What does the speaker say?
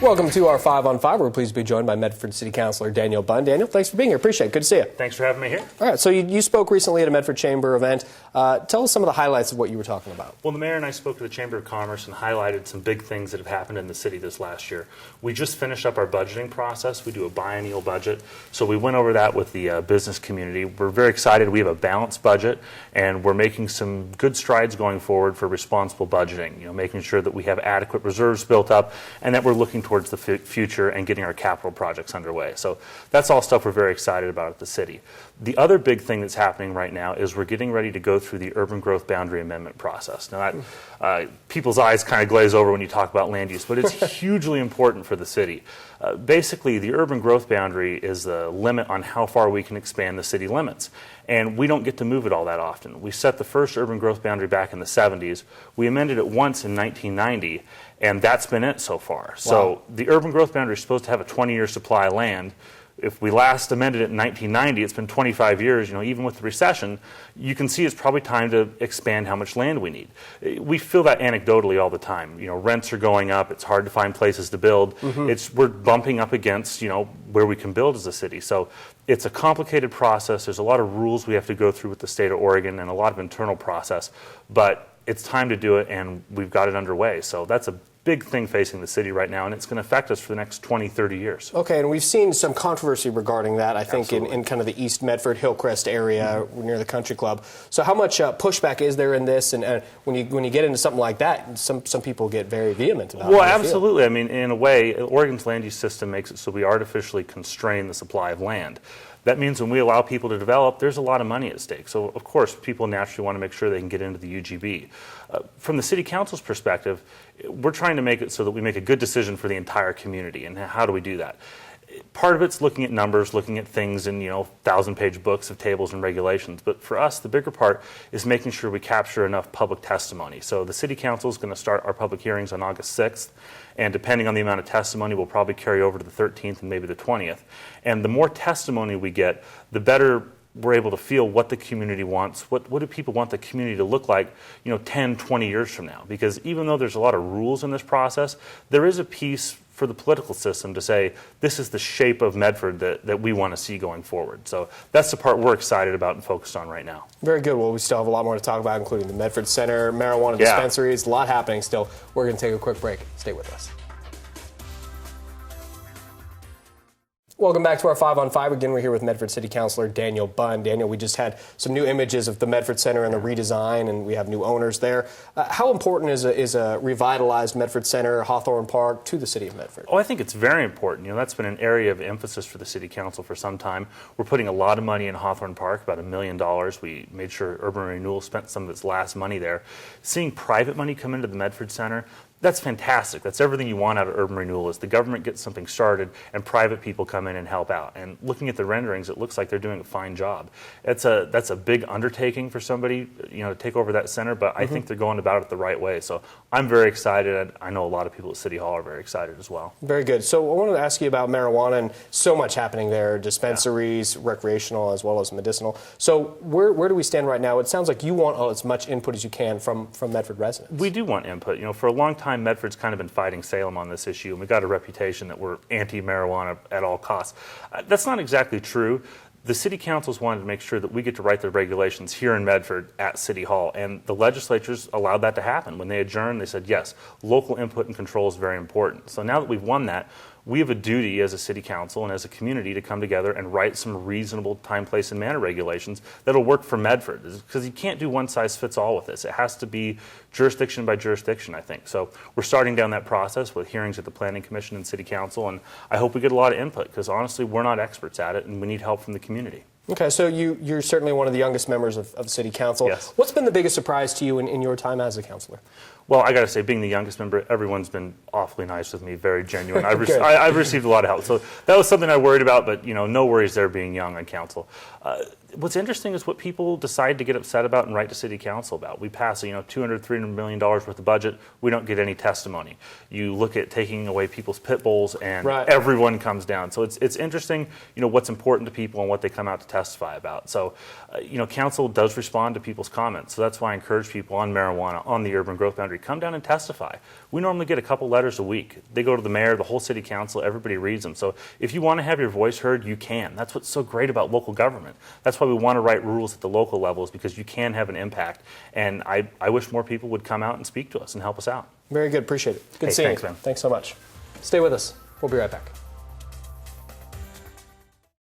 Welcome to our 5 on 5. We're pleased to be joined by Medford City Councilor Daniel Bunn. Daniel, thanks for being here. Appreciate it. Good to see you. Thanks for having me here. All right, so you spoke recently at a Medford Chamber event. Tell us some of the highlights of what you were talking about. Well, the mayor and I spoke to the Chamber of Commerce and highlighted some big things that have happened in the city this last year. We just finished up our budgeting process. We do a biennial budget. So we went over that with the business community. We're very excited. We have a balanced budget, and we're making some good strides going forward for responsible budgeting, making sure that we have adequate reserves built up and that we're looking towards the future and getting our capital projects underway. So that's all stuff we're very excited about at the city. The other big thing that's happening right now is we're getting ready to go through the urban growth boundary amendment process. Now, people's eyes kind of glaze over when you talk about land use, but it's hugely important for the city. Basically, the urban growth boundary is the limit on how far we can expand the city limits. And we don't get to move it all that often. We set the first urban growth boundary back in the 70s. We amended it once in 1990, and that's been it so far. Wow. So the urban growth boundary is supposed to have a 20-year supply of land. If we last amended it in 1990, it's been 25 years, even with the recession, you can see it's probably time to expand how much land we need. We feel that anecdotally all the time. Rents are going up, it's hard to find places to build. We're bumping up against, where we can build as a city. So it's a complicated process. There's a lot of rules we have to go through with the state of Oregon and a lot of internal process, but it's time to do it, and we've got it underway. So that's a big thing facing the city right now, and it's going to affect us for the next 20, 30 years. Okay, and we've seen some controversy regarding that, I think, in kind of the East Medford, Hillcrest area near the country club. So how much pushback is there in this? And when you get into something like that, some people get very vehement about it. Well, absolutely. I mean, in a way, Oregon's land use system makes it so we artificially constrain the supply of land. That means when we allow people to develop, there's a lot of money at stake. So, of course, people naturally want to make sure they can get into the UGB. From the City Council's perspective, we're trying to make it so that we make a good decision for the entire community. And how do we do that? Part of it's looking at numbers, looking at things in, 1,000-page books of tables and regulations. But for us, the bigger part is making sure we capture enough public testimony. So the City Council is going to start our public hearings on August 6th. And depending on the amount of testimony, we'll probably carry over to the 13th and maybe the 20th. And the more testimony we get, the better we're able to feel what the community wants. What do people want the community to look like, 10, 20 years from now? Because even though there's a lot of rules in this process, there is a piece for the political system to say, this is the shape of Medford that we want to see going forward. So that's the part we're excited about and focused on right now. Very good. Well, we still have a lot more to talk about, including the Medford Center, marijuana dispensaries, a lot happening still. We're going to take a quick break. Stay with us. Welcome back to our 5 on 5. Again, we're here with Medford City Councilor Daniel Bunn. Daniel, we just had some new images of the Medford Center and the redesign, and we have new owners there. How important is a revitalized Medford Center, Hawthorne Park, to the city of Medford? Oh, I think it's very important. That's been an area of emphasis for the City Council for some time. We're putting a lot of money in Hawthorne Park, about $1 million. We made sure Urban Renewal spent some of its last money there. Seeing private money come into the Medford Center, that's fantastic. That's everything you want out of urban renewal, is the government gets something started and private people come in and help out. And looking at the renderings, it looks like they're doing a fine job. That's a big undertaking for somebody, to take over that center, but I think they're going about it the right way. So I'm very excited, and I know a lot of people at City Hall are very excited as well. Very good. So I wanted to ask you about marijuana, and so much happening there, dispensaries, recreational as well as medicinal. So where do we stand right now? It sounds like you want as much input as you can from Medford residents. We do want input. For a long time, Medford's kind of been fighting Salem on this issue, and we've got a reputation that we're anti-marijuana at all costs. That's not exactly true. The City Councils wanted to make sure that we get to write the regulations here in Medford at City Hall, and the legislatures allowed that to happen. When they adjourned, they said, yes, local input and control is very important. So now that we've won that, we have a duty as a city council and as a community to come together and write some reasonable time, place, and manner regulations that'll work for Medford. Because you can't do one size fits all with this. It has to be jurisdiction by jurisdiction, I think. So we're starting down that process with hearings at the Planning Commission and City Council, and I hope we get a lot of input, because honestly, we're not experts at it, and we need help from the community. Okay, so you're certainly one of the youngest members of City Council. Yes. What's been the biggest surprise to you in your time as a councilor? Well, I got to say, being the youngest member, everyone's been awfully nice with me, very genuine. I've received a lot of help. So that was something I worried about, but, no worries there being young on council. What's interesting is what people decide to get upset about and write to City Council about. We pass, $200, $300 million worth of budget. We don't get any testimony. You look at taking away people's pit bulls, and everyone comes down. So it's interesting, what's important to people and what they come out to testify about. So, council does respond to people's comments. So that's why I encourage people on marijuana, on the urban growth boundary boundary, come down and testify. We normally get a couple letters a week. They go to the mayor, the whole city council, everybody reads them. So if you want to have your voice heard, you can. That's what's so great about local government. That's why we want to write rules at the local levels, because you can have an impact. And I wish more people would come out and speak to us and help us out. Very good. Appreciate it. Good seeing thanks, you. man. Thanks so much. Stay with us. We'll be right back.